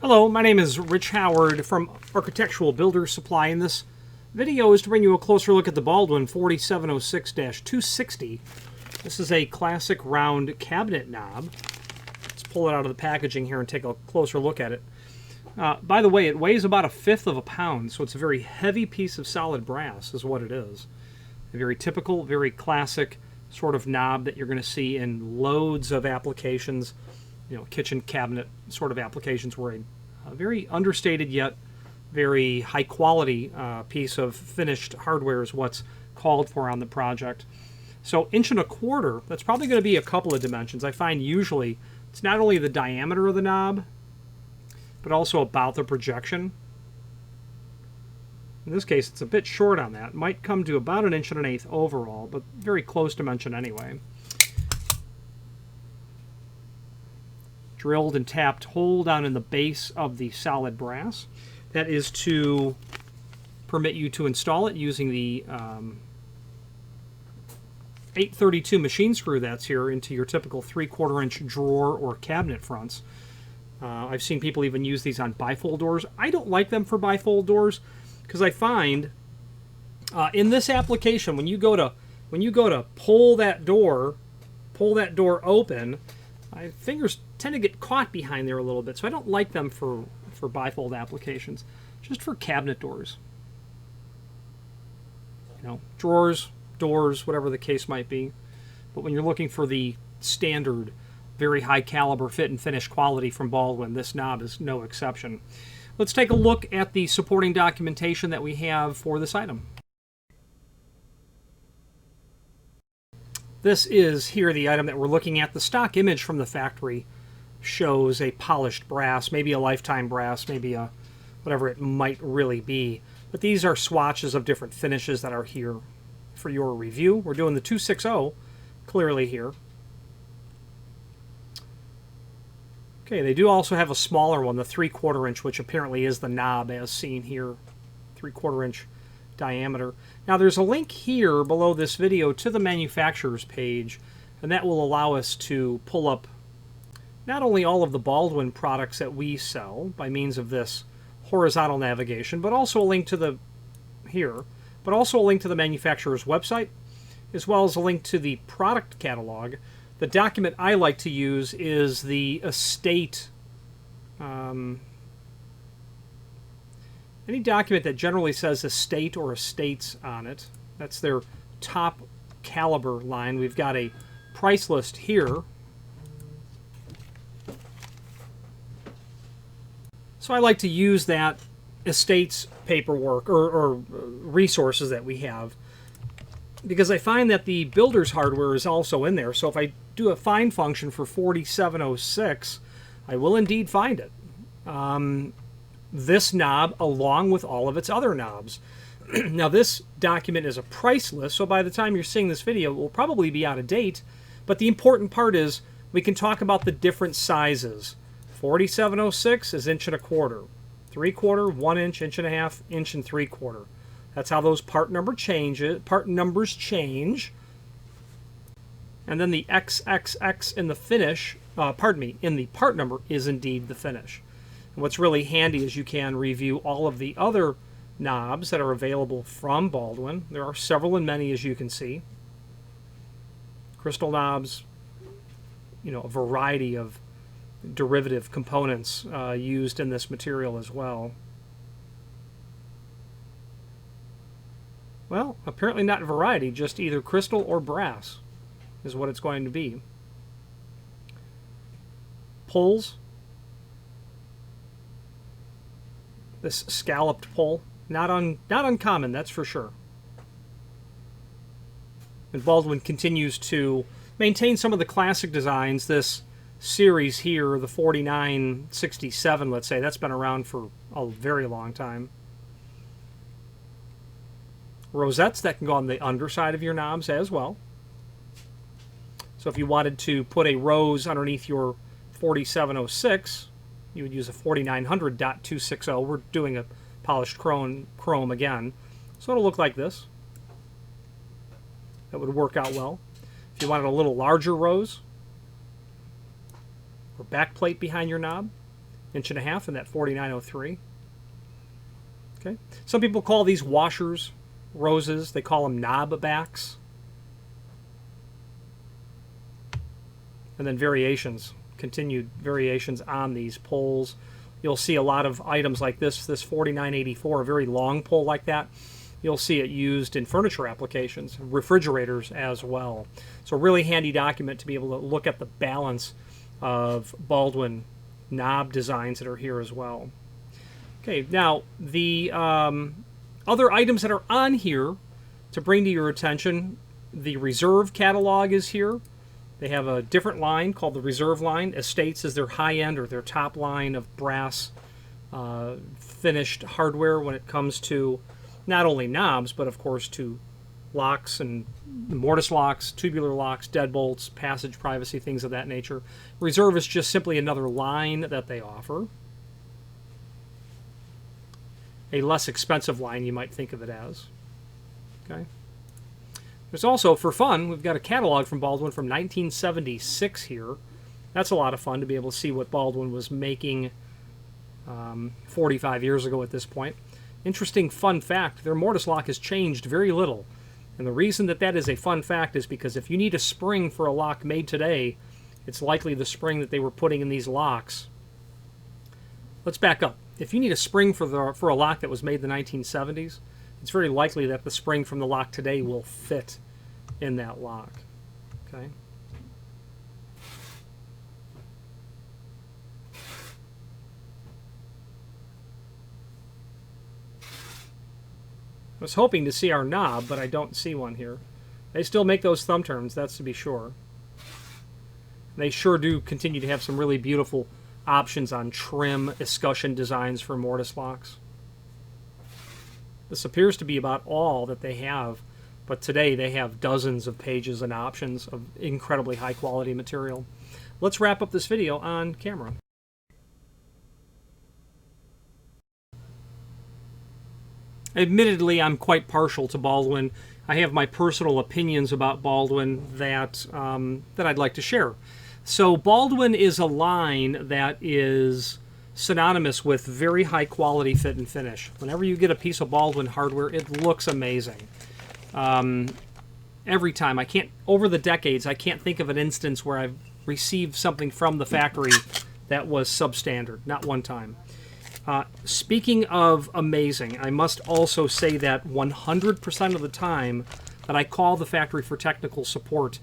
Hello, my name is Rich Howard from Architectural Builders Supply, and this video is to bring you a closer look at the Baldwin 4706-260. This is a classic round cabinet knob. Let's pull it out of the packaging here and take a closer look at it. By the way, it weighs about 1/5 of a pound, so it's a very heavy piece of solid brass is what it is. A very typical, very classic sort of knob that you're going to see in loads of applications, kitchen cabinet sort of applications, where a very understated yet very high quality piece of finished hardware is what's called for on the project. So 1.25 inches, that's probably going to be a couple of dimensions. I find usually it's not only the diameter of the knob, but also about the projection. In this case, it's a bit short on that. It might come to about 1.1 inches overall, but very close dimension anyway. Drilled and tapped hole down in the base of the solid brass. That is to permit you to install it using the 832 machine screw that's here into your typical 3/4 inch drawer or cabinet fronts. I've seen people even use these on bifold doors. I don't like them for bifold doors because I find in this application, when you go to pull that door open, my fingers tend to get caught behind there a little bit, so I don't like them for bifold applications. Just for cabinet doors, drawers, doors, whatever the case might be. But when you're looking for the standard, very high caliber fit and finish quality from Baldwin, this knob is no exception. Let's take a look at the supporting documentation that we have for this item. This is here the item that we're looking at. The stock image from the factory shows a polished brass, maybe a lifetime brass, maybe a whatever it might really be. But these are swatches of different finishes that are here for your review. We're doing the 260 clearly here. Okay, they do also have a smaller one, the 3/4 inch, which apparently is the knob as seen here, 3/4 inch diameter. Now there's a link here below this video to the manufacturer's page, and that will allow us to pull up not only all of the Baldwin products that we sell by means of this horizontal navigation, but also a link to the manufacturer's website, as well as a link to the product catalog. The document I like to use is the estate. Any document that generally says estate or estates on it. That's their top caliber line. We've got a price list here. So I like to use that estates paperwork or resources that we have, because I find that the builder's hardware is also in there. So if I do a find function for 4706, I will indeed find it. This knob along with all of its other knobs. Now this document is a price list, so by the time you're seeing this video, it will probably be out of date. But the important part is we can talk about the different sizes. 4706 is 1.25 inches. 3/4, 1 inch, 1.5 inch, and 3/4. That's how those part numbers change. And then the XXX in the finish, in the part number is indeed the finish. And what's really handy is you can review all of the other knobs that are available from Baldwin. There are several and many, as you can see. Crystal knobs, a variety of derivative components used in this material as well. Well, apparently not variety, just either crystal or brass is what it's going to be. Pulls. This scalloped pull, not uncommon, that's for sure. And Baldwin continues to maintain some of the classic designs. This series here, the 4967, let's say, that's been around for a very long time. Rosettes that can go on the underside of your knobs as well. So if you wanted to put a rose underneath your 4706, you would use a 4900.260. We're doing a polished chrome again. So it'll look like this. That would work out well. If you wanted a little larger rose or back plate behind your knob, 1.5" in that 4903. Okay. Some people call these washers roses. They call them knob backs. And then variations, continued variations on these poles. You'll see a lot of items like this 4984, a very long pole like that. You'll see it used in furniture applications, refrigerators as well. So a really handy document to be able to look at the balance of Baldwin knob designs that are here as well. Okay, now the other items that are on here to bring to your attention, the Reserve catalog is here. They have a different line called the Reserve line. Estates is their high-end or their top line of brass finished hardware when it comes to not only knobs, but of course to locks and mortise locks, tubular locks, deadbolts, passage privacy, things of that nature. Reserve is just simply another line that they offer. A less expensive line, you might think of it as. Okay. There's also, for fun, we've got a catalog from Baldwin from 1976 here. That's a lot of fun to be able to see what Baldwin was making 45 years ago at this point. Interesting fun fact, their mortise lock has changed very little. And the reason that that is a fun fact is because if you need a spring for a lock made today, it's likely the spring that they were putting in these locks. Let's back up. If you need a spring for a lock that was made in the 1970s, it's very likely that the spring from the lock today will fit in that lock. Okay. I was hoping to see our knob, but I don't see one here. They still make those thumb turns, that's to be sure. They sure do continue to have some really beautiful options on trim escutcheon designs for mortise locks. This appears to be about all that they have, but today they have dozens of pages and options of incredibly high quality material. Let's wrap up this video on camera. Admittedly, I'm quite partial to Baldwin. I have my personal opinions about Baldwin that I'd like to share. So Baldwin is a line that is synonymous with very high quality fit and finish. Whenever you get a piece of Baldwin hardware, it looks amazing. Every time. Over the decades, I can't think of an instance where I've received something from the factory that was substandard. Not one time. Speaking of amazing, I must also say that 100% of the time that I call the factory for technical support,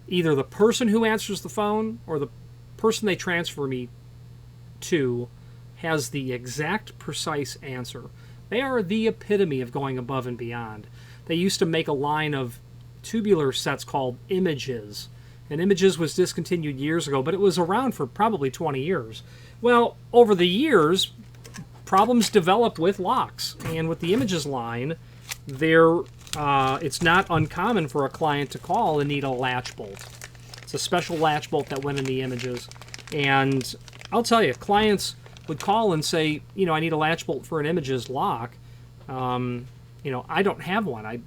either the person who answers the phone or the person they transfer me to has the exact precise answer. They are the epitome of going above and beyond. They used to make a line of tubular sets called Images, and Images was discontinued years ago, but it was around for probably 20 years. Well, over the years, problems developed with locks, and with the Images line, it's not uncommon for a client to call and need a latch bolt. It's a special latch bolt that went in the Images, and I'll tell you, clients would call and say, you know, I need a latch bolt for an Images lock. You know, I don't have one.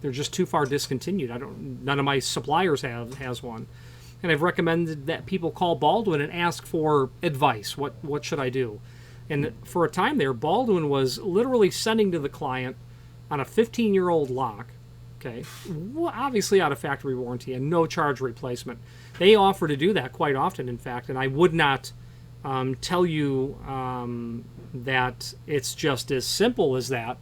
They're just too far discontinued. None of my suppliers has one, and I've recommended that people call Baldwin and ask for advice. What should I do? And for a time there, Baldwin was literally sending to the client on a 15-year-old lock, okay, obviously out of factory warranty and no charge replacement. They offer to do that quite often, in fact, and I would not tell you that it's just as simple as that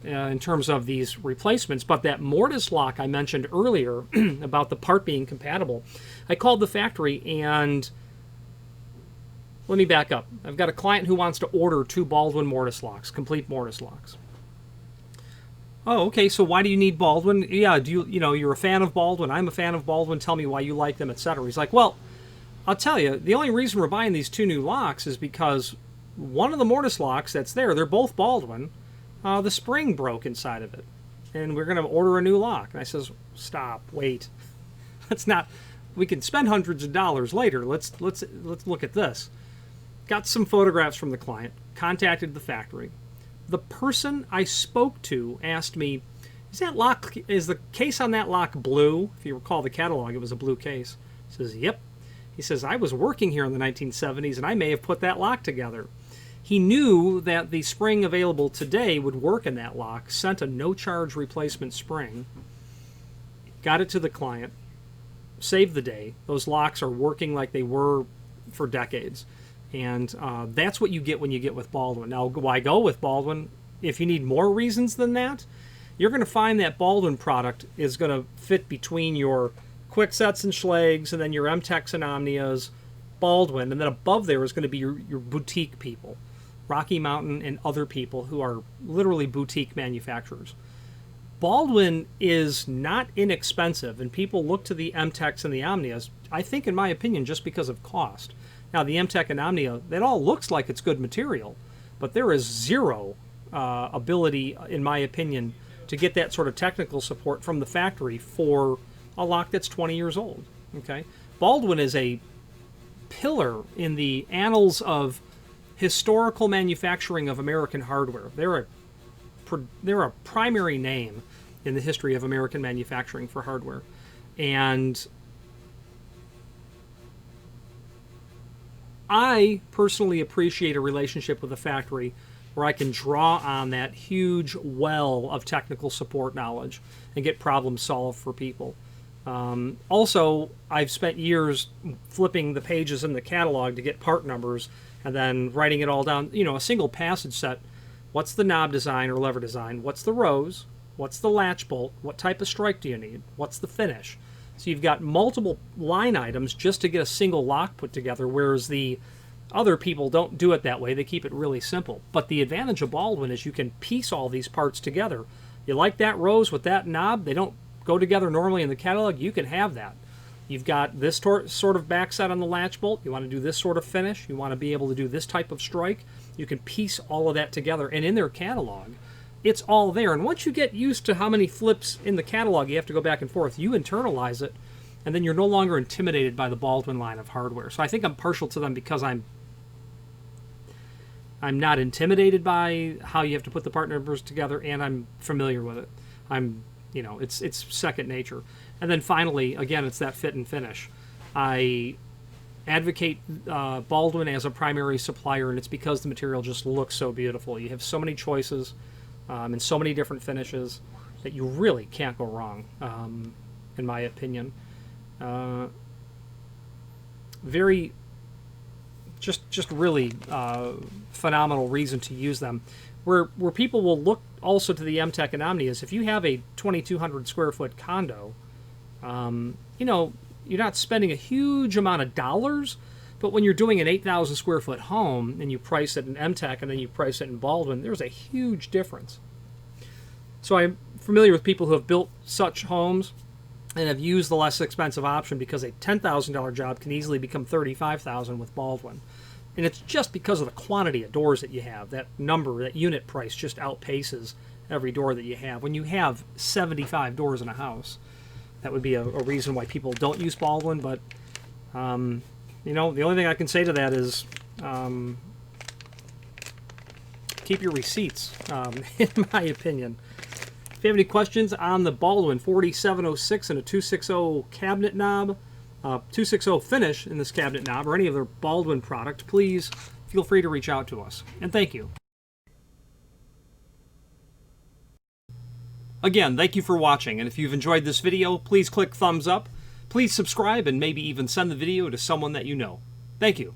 in terms of these replacements, but that mortise lock I mentioned earlier about the part being compatible, I called the factory and let me back up. I've got a client who wants to order 2 Baldwin mortise locks, complete mortise locks. Oh, okay, so why do you need Baldwin? Yeah, you're a fan of Baldwin. I'm a fan of Baldwin. Tell me why you like them, etc. He's like, well, I'll tell you, the only reason we're buying these 2 new locks is because one of the mortise locks that's there, they're both Baldwin, the spring broke inside of it. And we're going to order a new lock. And I says, stop, wait. Let's not, we can spend hundreds of dollars later. Let's look at this. Got some photographs from the client, contacted the factory. The person I spoke to asked me, is the case on that lock blue? If you recall the catalog, it was a blue case. He says, yep. He says, I was working here in the 1970s and I may have put that lock together. He knew that the spring available today would work in that lock, sent a no-charge replacement spring, got it to the client, saved the day. Those locks are working like they were for decades. And that's what you get when you get with Baldwin. Now, why go with Baldwin? If you need more reasons than that, you're going to find that Baldwin product is going to fit between your Kwiksett's and Schlags, and then your MTECs and Omnias, Baldwin, and then above there is going to be your boutique people, Rocky Mountain and other people who are literally boutique manufacturers. Baldwin is not inexpensive, and people look to the MTECs and the Omnias, I think, in my opinion, just because of cost. Now, the MTEC and Omnia, it all looks like it's good material, but there is zero ability, in my opinion, to get that sort of technical support from the factory for a lock that's 20 years old. Okay, Baldwin is a pillar in the annals of historical manufacturing of American hardware. They're a primary name in the history of American manufacturing for hardware, and I personally appreciate a relationship with a factory where I can draw on that huge well of technical support knowledge and get problems solved for people. Also, I've spent years flipping the pages in the catalog to get part numbers and then writing it all down. You know, a single passage set. What's the knob design or lever design? What's the rose? What's the latch bolt? What type of strike do you need? What's the finish? So you've got multiple line items just to get a single lock put together, whereas the other people don't do it that way. They keep it really simple. But the advantage of Baldwin is you can piece all these parts together. You like that rose with that knob? They don't go together normally in the catalog. You can have that. You've got this sort of backside on the latch bolt. You want to do this sort of finish. You want to be able to do this type of strike. You can piece all of that together. And in their catalog, it's all there. And once you get used to how many flips in the catalog you have to go back and forth, you internalize it, and then you're no longer intimidated by the Baldwin line of hardware. So I think I'm partial to them because I'm not intimidated by how you have to put the part numbers together, and I'm familiar with it. It's second nature. And then finally, again, it's that fit and finish. I advocate Baldwin as a primary supplier, and it's because the material just looks so beautiful. You have so many choices and so many different finishes that you really can't go wrong, in my opinion. Very, just really phenomenal reason to use them. Where people will look also to the MTEC and Omnias, if you have a 2,200 square foot condo, you're not spending a huge amount of dollars, but when you're doing an 8,000 square foot home and you price it in MTEC and then you price it in Baldwin, there's a huge difference. So I'm familiar with people who have built such homes and have used the less expensive option because a $10,000 job can easily become $35,000 with Baldwin. And it's just because of the quantity of doors that you have. That number, that unit price just outpaces every door that you have. When you have 75 doors in a house, that would be a reason why people don't use Baldwin. But, the only thing I can say to that is keep your receipts, in my opinion. If you have any questions on the Baldwin 4706 and a 260 cabinet knob, 260 finish in this cabinet knob, or any other Baldwin product, please feel free to reach out to us. And thank you. Again, thank you for watching, and if you've enjoyed this video, please click thumbs up, please subscribe, and maybe even send the video to someone that you know. Thank you.